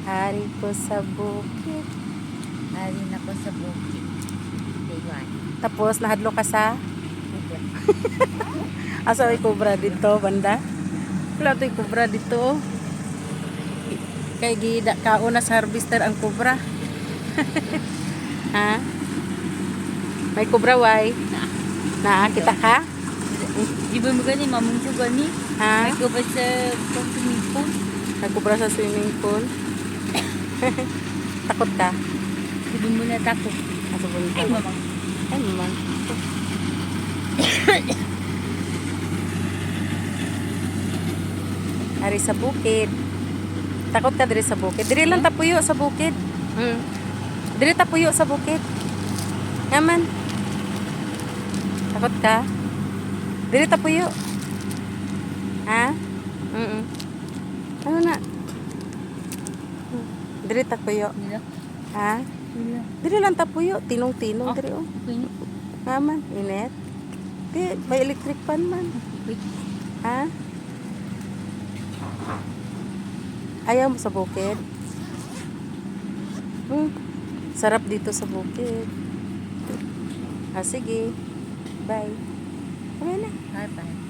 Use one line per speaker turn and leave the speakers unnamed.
Hari ko sa bukid.
Hari na ko sa bukid. Diwan.
Tapos nahadlo ka sa
Kubra.
asa may kubra dito banda. Wala to'y kubra dito. Kay gida kauna sa harvester ang kubra. Ha? May kubra way. Na kita ka?
Di ba mo gani mamungso gani?
Ha?
May kubra sa swimming pool.
Nagkubra sa swimming pool. Takot ka?
Di ba mo natakot?
Asa po
Ay mamang.
Ay, mamang. Ari sa bukid. Takot ka diri sa bukid. Diri lang tapuyo sa bukid. Diri tapuyo sa bukid. Yaman. Takot ka? Diri tapuyo. Ha? Ano na? Diri tapuyo.
Nila.
Ha?
Nila.
Diri lang tapuyo. Tinong-tinong diri oh.
Pwede.
Yaman, init. Di, may electric fan man.
Pwede.
Ha? Ayaw mo sa bukid? Sarap dito sa bukid. Sige. Bye. Okay na.
Bye bye.